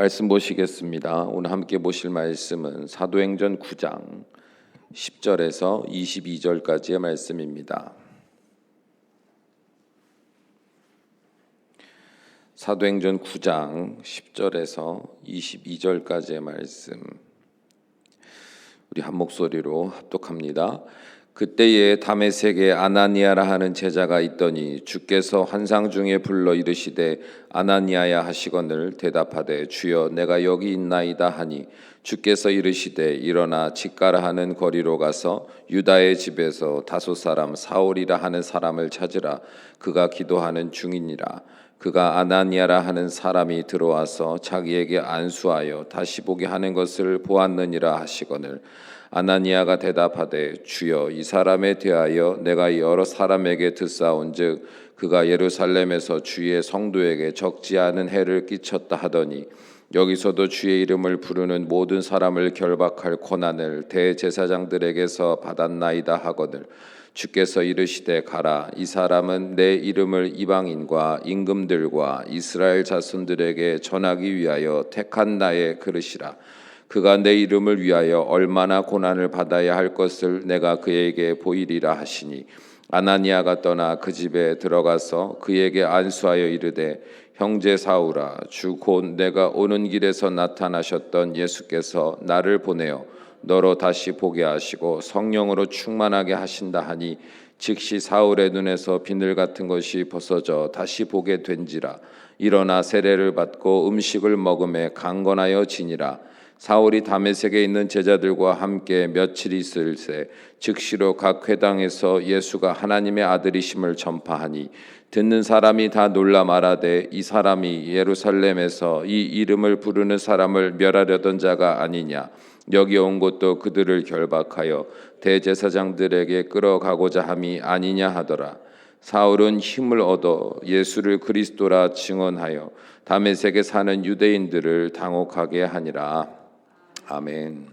말씀 보시겠습니다. 오늘 함께 보실 말씀은 사도행전 9장 10절에서 22절까지의 말씀입니다. 사도행전 9장 10절에서 22절까지의 말씀, 우리 한 목소리로 합독합니다. 그때에 다메섹에 아나니아라 하는 제자가 있더니 주께서 환상 중에 불러 이르시되 아나니아야 하시거늘 대답하되 주여 내가 여기 있나이다 하니 주께서 이르시되 일어나 직가라 하는 거리로 가서 유다의 집에서 다소 사람 사울이라 하는 사람을 찾으라. 그가 기도하는 중이니라. 그가 아나니아라 하는 사람이 들어와서 자기에게 안수하여 다시 보게 하는 것을 보았느니라 하시거늘 아나니아가 대답하되 주여 이 사람에 대하여 내가 여러 사람에게 듣사온즉 그가 예루살렘에서 주의 성도에게 적지 않은 해를 끼쳤다 하더니 여기서도 주의 이름을 부르는 모든 사람을 결박할 권한을 대제사장들에게서 받았나이다 하거늘 주께서 이르시되 가라. 이 사람은 내 이름을 이방인과 임금들과 이스라엘 자손들에게 전하기 위하여 택한 나의 그릇이라. 그가 내 이름을 위하여 얼마나 고난을 받아야 할 것을 내가 그에게 보이리라 하시니 아나니아가 떠나 그 집에 들어가서 그에게 안수하여 이르되 형제 사울아 주 곧 내가 오는 길에서 나타나셨던 예수께서 나를 보내어 너로 다시 보게 하시고 성령으로 충만하게 하신다 하니 즉시 사울의 눈에서 비늘 같은 것이 벗어져 다시 보게 된지라. 일어나 세례를 받고 음식을 먹음에 강건하여 지니라. 사울이 다메섹에 있는 제자들과 함께 며칠 있을새 즉시로 각 회당에서 예수가 하나님의 아들이심을 전파하니 듣는 사람이 다 놀라 말하되 이 사람이 예루살렘에서 이 이름을 부르는 사람을 멸하려던 자가 아니냐. 여기 온 것도 그들을 결박하여 대제사장들에게 끌어가고자 함이 아니냐 하더라. 사울은 힘을 얻어 예수를 그리스도라 증언하여 다메섹에 사는 유대인들을 당혹하게 하니라. 아멘.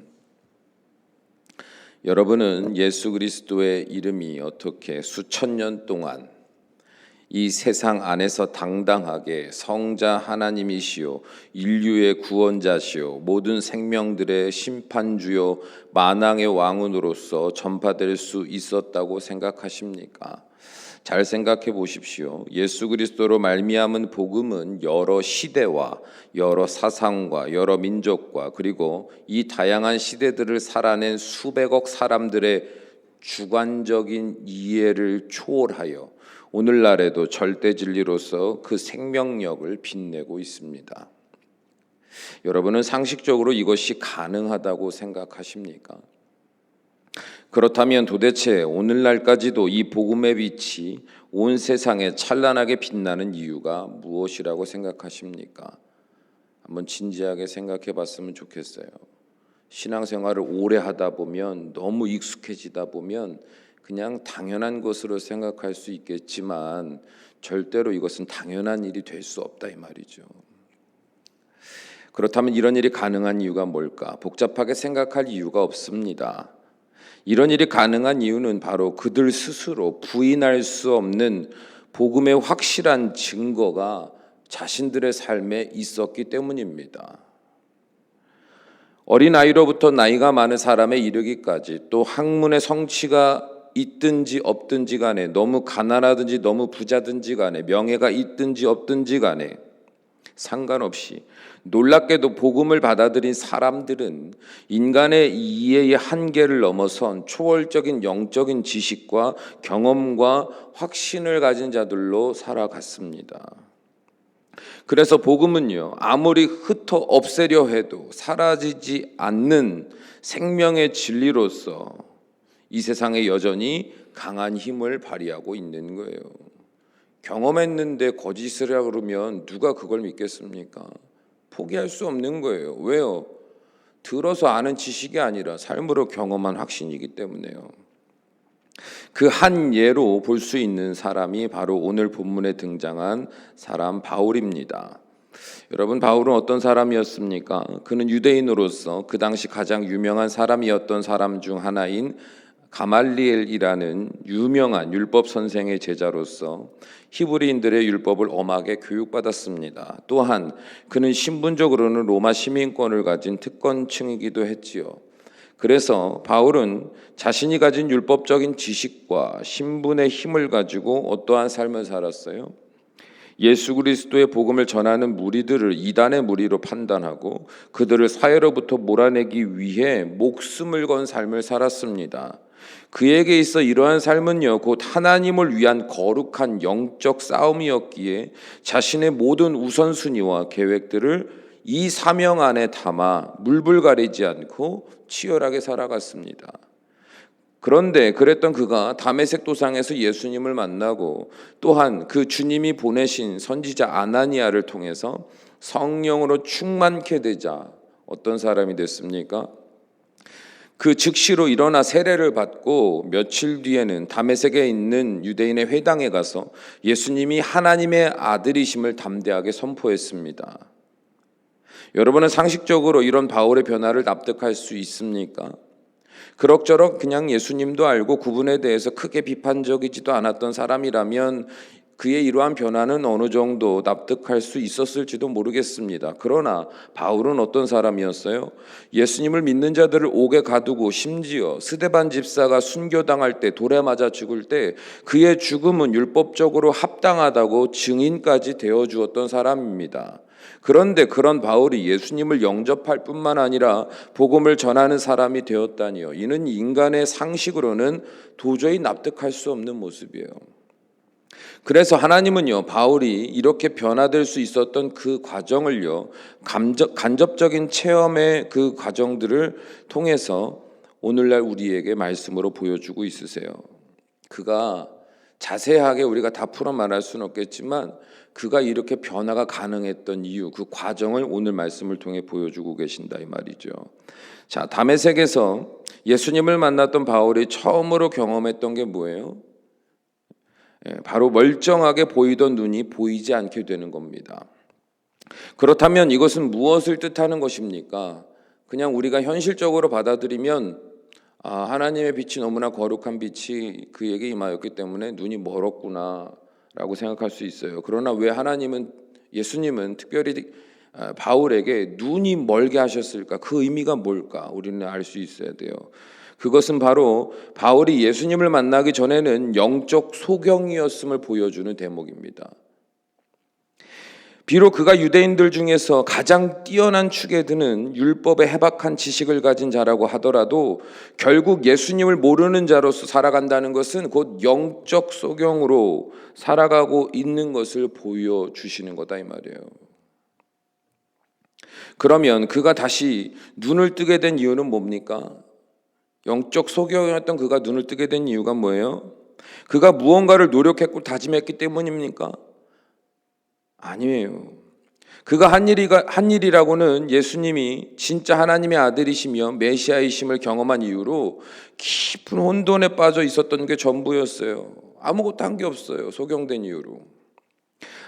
여러분은 예수 그리스도의 이름이 어떻게 수천 년 동안 이 세상 안에서 당당하게 성자 하나님이시요 인류의 구원자시요 모든 생명들의 심판주요 만왕의 왕으로서 전파될 수 있었다고 생각하십니까? 잘 생각해 보십시오. 예수 그리스도로 말미암은 복음은 여러 시대와 여러 사상과 여러 민족과 그리고 이 다양한 시대들을 살아낸 수백억 사람들의 주관적인 이해를 초월하여 오늘날에도 절대 진리로서 그 생명력을 빛내고 있습니다. 여러분은 상식적으로 이것이 가능하다고 생각하십니까? 그렇다면 도대체 오늘날까지도 이 복음의 빛이 온 세상에 찬란하게 빛나는 이유가 무엇이라고 생각하십니까? 한번 진지하게 생각해 봤으면 좋겠어요. 신앙생활을 오래 하다 보면 너무 익숙해지다 보면 그냥 당연한 것으로 생각할 수 있겠지만 절대로 이것은 당연한 일이 될 수 없다 이 말이죠. 그렇다면 이런 일이 가능한 이유가 뭘까? 복잡하게 생각할 이유가 없습니다. 이런 일이 가능한 이유는 바로 그들 스스로 부인할 수 없는 복음의 확실한 증거가 자신들의 삶에 있었기 때문입니다. 어린아이로부터 나이가 많은 사람에 이르기까지 또 학문의 성취가 있든지 없든지 간에 너무 가난하든지 너무 부자든지 간에 명예가 있든지 없든지 간에 상관없이 놀랍게도 복음을 받아들인 사람들은 인간의 이해의 한계를 넘어선 초월적인 영적인 지식과 경험과 확신을 가진 자들로 살아갔습니다. 그래서 복음은요, 아무리 흩어 없애려 해도 사라지지 않는 생명의 진리로서 이 세상에 여전히 강한 힘을 발휘하고 있는 거예요. 경험했는데 거짓이라 그러면 누가 그걸 믿겠습니까? 포기할 수 없는 거예요. 왜요? 들어서 아는 지식이 아니라 삶으로 경험한 확신이기 때문에요. 그 한 예로 볼 수 있는 사람이 바로 오늘 본문에 등장한 사람 바울입니다. 여러분, 바울은 어떤 사람이었습니까? 그는 유대인으로서 그 당시 가장 유명한 사람이었던 사람 중 하나인 가말리엘이라는 유명한 율법 선생의 제자로서 히브리인들의 율법을 엄하게 교육받았습니다. 또한 그는 신분적으로는 로마 시민권을 가진 특권층이기도 했지요. 그래서 바울은 자신이 가진 율법적인 지식과 신분의 힘을 가지고 어떠한 삶을 살았어요? 예수 그리스도의 복음을 전하는 무리들을 이단의 무리로 판단하고 그들을 사회로부터 몰아내기 위해 목숨을 건 삶을 살았습니다. 그에게 있어 이러한 삶은요, 곧 하나님을 위한 거룩한 영적 싸움이었기에 자신의 모든 우선순위와 계획들을 이 사명 안에 담아 물불 가리지 않고 치열하게 살아갔습니다. 그런데 그랬던 그가 다메섹 도상에서 예수님을 만나고 또한 그 주님이 보내신 선지자 아나니아를 통해서 성령으로 충만케 되자 어떤 사람이 됐습니까? 그 즉시로 일어나 세례를 받고 며칠 뒤에는 다메섹에 있는 유대인의 회당에 가서 예수님이 하나님의 아들이심을 담대하게 선포했습니다. 여러분은 상식적으로 이런 바울의 변화를 납득할 수 있습니까? 그럭저럭 그냥 예수님도 알고 그분에 대해서 크게 비판적이지도 않았던 사람이라면 그의 이러한 변화는 어느 정도 납득할 수 있었을지도 모르겠습니다. 그러나 바울은 어떤 사람이었어요? 예수님을 믿는 자들을 옥에 가두고 심지어 스데반 집사가 순교당할 때 돌에 맞아 죽을 때 그의 죽음은 율법적으로 합당하다고 증인까지 되어주었던 사람입니다. 그런데 그런 바울이 예수님을 영접할 뿐만 아니라 복음을 전하는 사람이 되었다니요. 이는 인간의 상식으로는 도저히 납득할 수 없는 모습이에요. 그래서 하나님은요, 바울이 이렇게 변화될 수 있었던 그 과정을요, 간접적인 체험의 그 과정들을 통해서 오늘날 우리에게 말씀으로 보여주고 있으세요. 그가 자세하게 우리가 다 풀어 말할 수는 없겠지만 그가 이렇게 변화가 가능했던 이유, 그 과정을 오늘 말씀을 통해 보여주고 계신다 이 말이죠. 자, 다메섹에서 예수님을 만났던 바울이 처음으로 경험했던 게 뭐예요? 바로 멀쩡하게 보이던 눈이 보이지 않게 되는 겁니다. 그렇다면 이것은 무엇을 뜻하는 것입니까? 그냥 우리가 현실적으로 받아들이면 하나님의 빛이 너무나 거룩한 빛이 그에게 임하였기 때문에 눈이 멀었구나 라고 생각할 수 있어요. 그러나 왜 예수님은 특별히 바울에게 눈이 멀게 하셨을까? 그 의미가 뭘까? 우리는 알 수 있어야 돼요. 그것은 바로 바울이 예수님을 만나기 전에는 영적 소경이었음을 보여주는 대목입니다. 비록 그가 유대인들 중에서 가장 뛰어난 축에 드는 율법에 해박한 지식을 가진 자라고 하더라도 결국 예수님을 모르는 자로서 살아간다는 것은 곧 영적 소경으로 살아가고 있는 것을 보여주시는 거다 이 말이에요. 그러면 그가 다시 눈을 뜨게 된 이유는 뭡니까? 영적 소경이었던 그가 눈을 뜨게 된 이유가 뭐예요? 그가 무언가를 노력했고 다짐했기 때문입니까? 아니에요. 그가 한 일이라고는 예수님이 진짜 하나님의 아들이시며 메시아이심을 경험한 이유로 깊은 혼돈에 빠져 있었던 게 전부였어요. 아무것도 한 게 없어요. 소경된 이유로.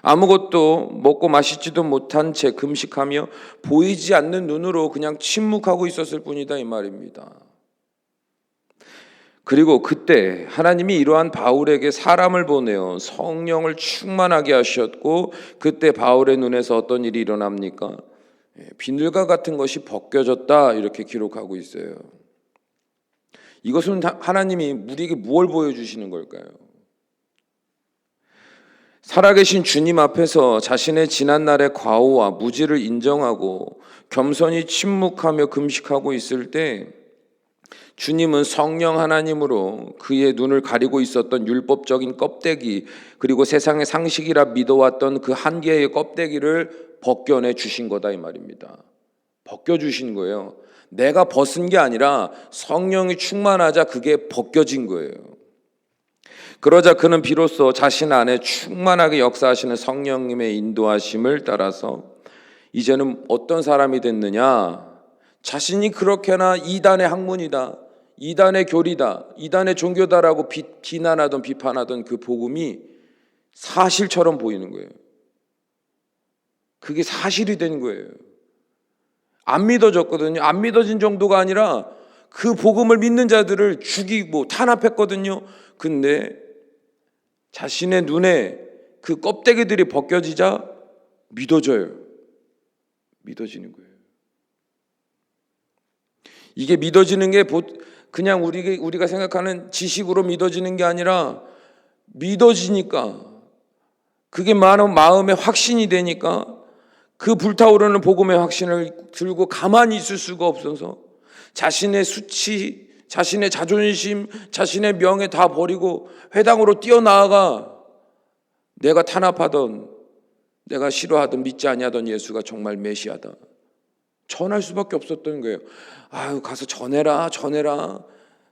아무것도 먹고 마시지도 못한 채 금식하며 보이지 않는 눈으로 그냥 침묵하고 있었을 뿐이다 이 말입니다. 그리고 그때 하나님이 이러한 바울에게 사람을 보내어 성령을 충만하게 하셨고 그때 바울의 눈에서 어떤 일이 일어납니까? 비늘과 같은 것이 벗겨졌다 이렇게 기록하고 있어요. 이것은 하나님이 우리에게 무엇을 보여주시는 걸까요? 살아계신 주님 앞에서 자신의 지난날의 과오와 무지를 인정하고 겸손히 침묵하며 금식하고 있을 때 주님은 성령 하나님으로 그의 눈을 가리고 있었던 율법적인 껍데기 그리고 세상의 상식이라 믿어왔던 그 한계의 껍데기를 벗겨내 주신 거다 이 말입니다. 벗겨주신 거예요. 내가 벗은 게 아니라 성령이 충만하자 그게 벗겨진 거예요. 그러자 그는 비로소 자신 안에 충만하게 역사하시는 성령님의 인도하심을 따라서 이제는 어떤 사람이 됐느냐? 자신이 그렇게나 이단의 학문이다, 이단의 교리다, 이단의 종교다라고 비난하던 비판하던 그 복음이 사실처럼 보이는 거예요. 그게 사실이 된 거예요. 안 믿어졌거든요. 안 믿어진 정도가 아니라 그 복음을 믿는 자들을 죽이고 탄압했거든요. 근데 자신의 눈에 그 껍데기들이 벗겨지자 믿어져요. 믿어지는 거예요. 이게 믿어지는 게 그냥 우리가 생각하는 지식으로 믿어지는 게 아니라 믿어지니까, 그게 마음의 확신이 되니까 그 불타오르는 복음의 확신을 들고 가만히 있을 수가 없어서 자신의 수치, 자신의 자존심, 자신의 명예 다 버리고 회당으로 뛰어나아가 내가 탄압하던, 내가 싫어하던, 믿지 아니하던 예수가 정말 메시아다 전할 수밖에 없었던 거예요. 아유, 가서 전해라.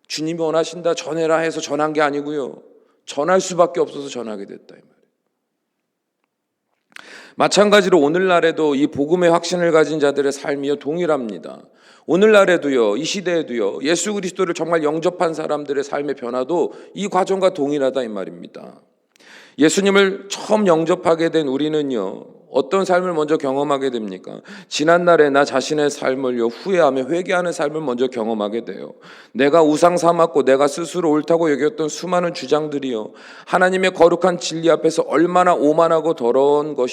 주님이 원하신다. 전해라 해서 전한 게 아니고요. 전할 수밖에 없어서 전하게 됐다 이 말이에요. 마찬가지로 오늘날에도 이 복음의 확신을 가진 자들의 삶이요 동일합니다. 오늘날에도요, 이 시대에도요, 예수 그리스도를 정말 영접한 사람들의 삶의 변화도 이 과정과 동일하다 이 말입니다. 예수님을 처음 영접하게 된 우리는요, 어떤 삶을 먼저 경험하게 됩니까? 지난날에 나 자신의 삶을요, 후회하며 회개하는 삶을 먼저 경험하게 돼요. 내가 우상 삼았고 내가 스스로 옳다고 여겼던 수많은 주장들이요, 하나님의 거룩한 진리 앞에서 얼마나 오만하고 더러웠던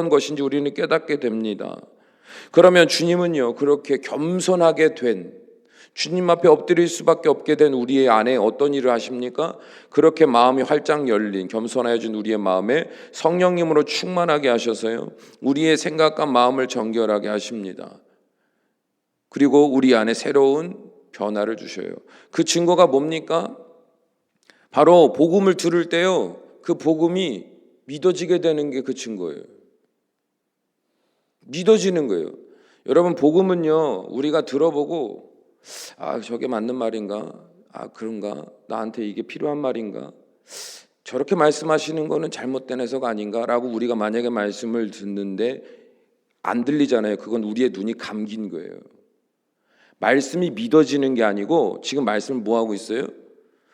것인지 우리는 깨닫게 됩니다. 그러면 주님은요, 그렇게 겸손하게 된, 주님 앞에 엎드릴 수밖에 없게 된 우리의 안에 어떤 일을 하십니까? 그렇게 마음이 활짝 열린, 겸손해진 우리의 마음에 성령님으로 충만하게 하셔서요, 우리의 생각과 마음을 정결하게 하십니다. 그리고 우리 안에 새로운 변화를 주셔요. 그 증거가 뭡니까? 바로 복음을 들을 때요, 그 복음이 믿어지게 되는 게 그 증거예요. 믿어지는 거예요. 여러분, 복음은요, 우리가 들어보고 저게 맞는 말인가? 그런가? 나한테 이게 필요한 말인가? 저렇게 말씀하시는 거는 잘못된 해석 아닌가? 라고 우리가 만약에 말씀을 듣는데 안 들리잖아요. 그건 우리의 눈이 감긴 거예요. 말씀이 믿어지는 게 아니고 지금 말씀을 뭐 하고 있어요?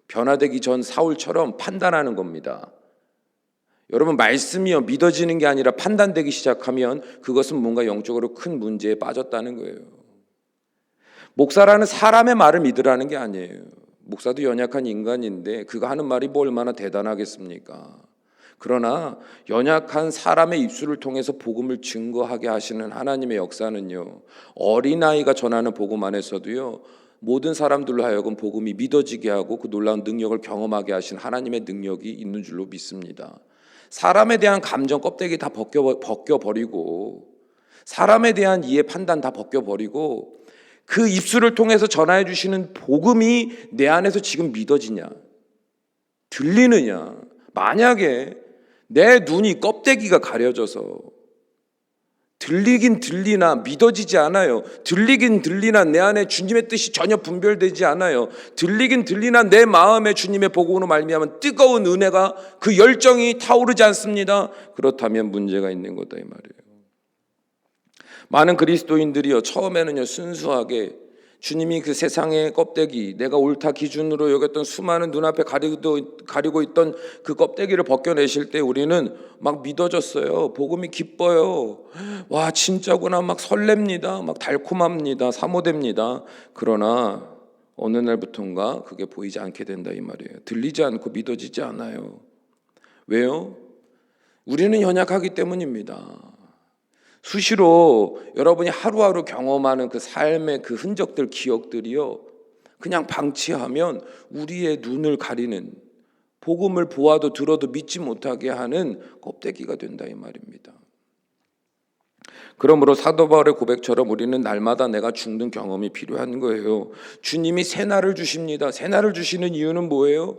변화되기 전 사울처럼 판단하는 겁니다. 여러분, 말씀이요, 믿어지는 게 아니라 판단되기 시작하면 그것은 뭔가 영적으로 큰 문제에 빠졌다는 거예요. 목사라는 사람의 말을 믿으라는 게 아니에요. 목사도 연약한 인간인데 그가 하는 말이 뭐 얼마나 대단하겠습니까? 그러나 연약한 사람의 입술을 통해서 복음을 증거하게 하시는 하나님의 역사는요, 어린아이가 전하는 복음 안에서도요, 모든 사람들로 하여금 복음이 믿어지게 하고 그 놀라운 능력을 경험하게 하신 하나님의 능력이 있는 줄로 믿습니다. 사람에 대한 감정 껍데기 다 벗겨버리고, 사람에 대한 이해 판단 다 벗겨버리고, 그 입술을 통해서 전하여 주시는 복음이 내 안에서 지금 믿어지냐, 들리느냐. 만약에 내 눈이 껍데기가 가려져서 들리긴 들리나 믿어지지 않아요. 들리긴 들리나 내 안에 주님의 뜻이 전혀 분별되지 않아요. 들리긴 들리나 내 마음에 주님의 복음으로 말미암은 뜨거운 은혜가, 그 열정이 타오르지 않습니다. 그렇다면 문제가 있는 거다 이 말이에요. 많은 그리스도인들이요, 처음에는요, 순수하게 주님이 그 세상의 껍데기, 내가 옳다 기준으로 여겼던 수많은 눈앞에 가리고 있던 그 껍데기를 벗겨내실 때 우리는 막 믿어졌어요. 복음이 기뻐요. 와, 진짜구나. 막 설렙니다. 막 달콤합니다. 사모됩니다. 그러나 어느 날부터인가 그게 보이지 않게 된다 이 말이에요. 들리지 않고 믿어지지 않아요. 왜요? 우리는 연약하기 때문입니다. 수시로 여러분이 하루하루 경험하는 그 삶의 그 흔적들, 기억들이요, 그냥 방치하면 우리의 눈을 가리는, 복음을 보아도 들어도 믿지 못하게 하는 껍데기가 된다 이 말입니다. 그러므로 사도 바울의 고백처럼 우리는 날마다 내가 죽는 경험이 필요한 거예요. 주님이 새날을 주십니다. 새날을 주시는 이유는 뭐예요?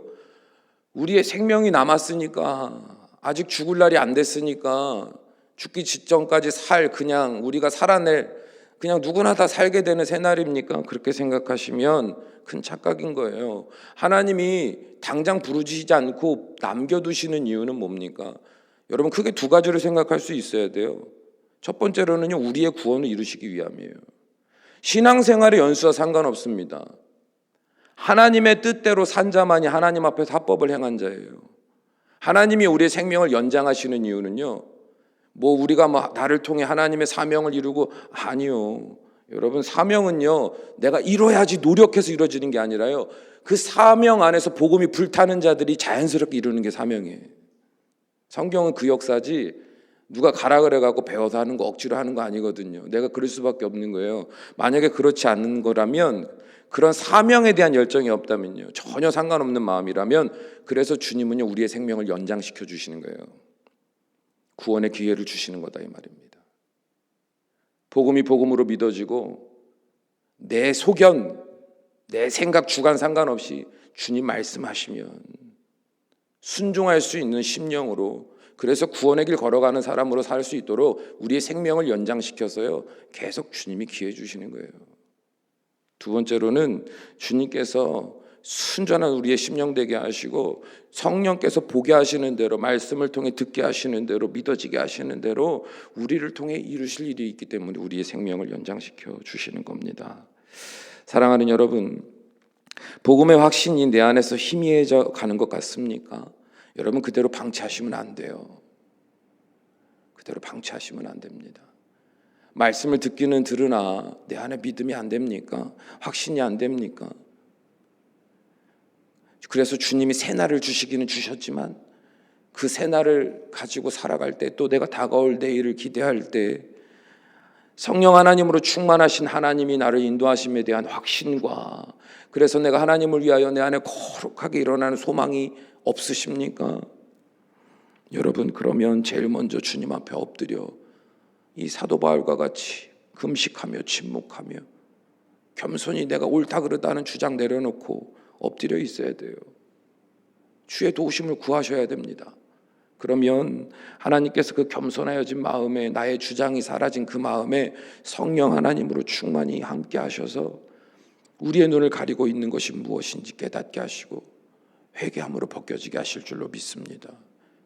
우리의 생명이 남았으니까, 아직 죽을 날이 안 됐으니까, 죽기 직전까지 그냥 우리가 살아낼, 그냥 누구나 다 살게 되는 새날입니까? 그렇게 생각하시면 큰 착각인 거예요. 하나님이 당장 부르시지 않고 남겨두시는 이유는 뭡니까? 여러분, 크게 두 가지를 생각할 수 있어야 돼요. 첫 번째로는요, 우리의 구원을 이루시기 위함이에요. 신앙생활의 연수와 상관없습니다. 하나님의 뜻대로 산 자만이 하나님 앞에서 합법을 행한 자예요. 하나님이 우리의 생명을 연장하시는 이유는요, 우리가 나를 통해 하나님의 사명을 이루고, 아니요. 여러분, 사명은요, 내가 이뤄야지 노력해서 이루어지는 게 아니라요, 그 사명 안에서 복음이 불타는 자들이 자연스럽게 이루는 게 사명이에요. 성경은 그 역사지 누가 가라 그래갖고 배워서 하는 거, 억지로 하는 거 아니거든요. 내가 그럴 수밖에 없는 거예요. 만약에 그렇지 않는 거라면, 그런 사명에 대한 열정이 없다면요, 전혀 상관없는 마음이라면, 그래서 주님은요, 우리의 생명을 연장시켜 주시는 거예요. 구원의 기회를 주시는 거다 이 말입니다. 복음이 복음으로 믿어지고 내 소견, 내 생각, 주관 상관없이 주님 말씀하시면 순종할 수 있는 심령으로, 그래서 구원의 길 걸어가는 사람으로 살 수 있도록 우리의 생명을 연장시켜서요, 계속 주님이 기회 주시는 거예요. 두 번째로는 주님께서 순전한 우리의 심령 되게 하시고 성령께서 보게 하시는 대로, 말씀을 통해 듣게 하시는 대로, 믿어지게 하시는 대로 우리를 통해 이루실 일이 있기 때문에 우리의 생명을 연장시켜 주시는 겁니다. 사랑하는 여러분, 복음의 확신이 내 안에서 희미해져 가는 것 같습니까? 여러분, 그대로 방치하시면 안 돼요. 그대로 방치하시면 안 됩니다. 말씀을 듣기는 들으나 내 안에 믿음이 안 됩니까? 확신이 안 됩니까? 그래서 주님이 새날을 주시기는 주셨지만 그 새날을 가지고 살아갈 때, 또 내가 다가올 내일을 기대할 때 성령 하나님으로 충만하신 하나님이 나를 인도하심에 대한 확신과, 그래서 내가 하나님을 위하여 내 안에 거룩하게 일어나는 소망이 없으십니까? 여러분, 그러면 제일 먼저 주님 앞에 엎드려 이 사도 바울과 같이 금식하며 침묵하며 겸손히 내가 옳다 그르다는 주장 내려놓고 엎드려 있어야 돼요. 주의 도우심을 구하셔야 됩니다. 그러면 하나님께서 그 겸손하여진 마음에, 나의 주장이 사라진 그 마음에 성령 하나님으로 충만히 함께 하셔서 우리의 눈을 가리고 있는 것이 무엇인지 깨닫게 하시고 회개함으로 벗겨지게 하실 줄로 믿습니다.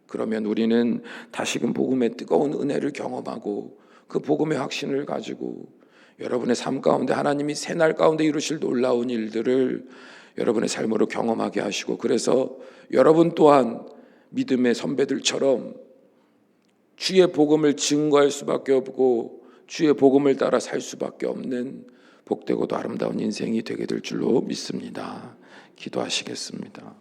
그러면 우리는 다시금 복음의 뜨거운 은혜를 경험하고 그 복음의 확신을 가지고 여러분의 삶 가운데 하나님이 새날 가운데 이루실 놀라운 일들을 여러분의 삶으로 경험하게 하시고, 그래서 여러분 또한 믿음의 선배들처럼 주의 복음을 증거할 수밖에 없고 주의 복음을 따라 살 수밖에 없는 복되고도 아름다운 인생이 되게 될 줄로 믿습니다. 기도하시겠습니다.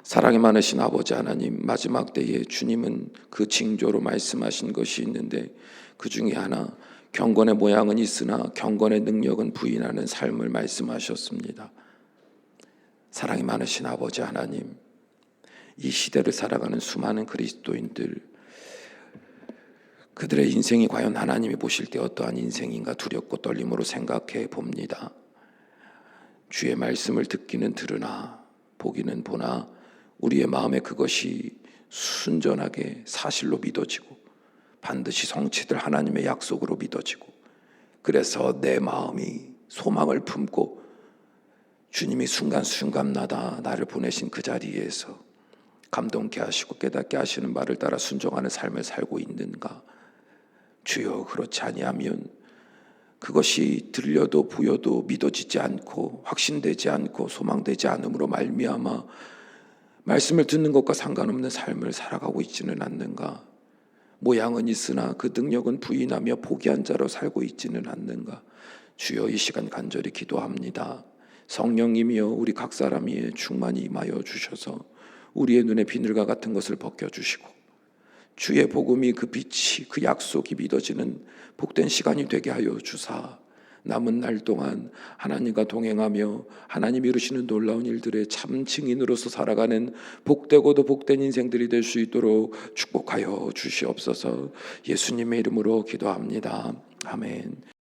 사랑이 많으신 아버지 하나님, 마지막 때에 주님은 그 징조로 말씀하신 것이 있는데 그 중에 하나, 경건의 모양은 있으나 경건의 능력은 부인하는 삶을 말씀하셨습니다. 사랑이 많으신 아버지 하나님, 이 시대를 살아가는 수많은 그리스도인들, 그들의 인생이 과연 하나님이 보실 때 어떠한 인생인가 두렵고 떨림으로 생각해 봅니다. 주의 말씀을 듣기는 들으나 보기는 보나 우리의 마음에 그것이 순전하게 사실로 믿어지고 반드시 성취될 하나님의 약속으로 믿어지고, 그래서 내 마음이 소망을 품고 주님이 순간순간마다 나를 보내신 그 자리에서 감동케 하시고 깨닫게 하시는 말을 따라 순종하는 삶을 살고 있는가? 주여, 그렇지 아니하면 그것이 들려도 보여도 믿어지지 않고 확신되지 않고 소망되지 않음으로 말미암아 말씀을 듣는 것과 상관없는 삶을 살아가고 있지는 않는가? 모양은 있으나 그 능력은 부인하며 포기한 자로 살고 있지는 않는가? 주여, 이 시간 간절히 기도합니다. 성령님이여, 우리 각 사람 위에 충만히 임하여 주셔서 우리의 눈에 비늘과 같은 것을 벗겨주시고 주의 복음이, 그 빛이, 그 약속이 믿어지는 복된 시간이 되게 하여 주사, 남은 날 동안 하나님과 동행하며 하나님이 이루시는 놀라운 일들의 참 증인으로서 살아가는 복되고도 복된 인생들이 될 수 있도록 축복하여 주시옵소서. 예수님의 이름으로 기도합니다. 아멘.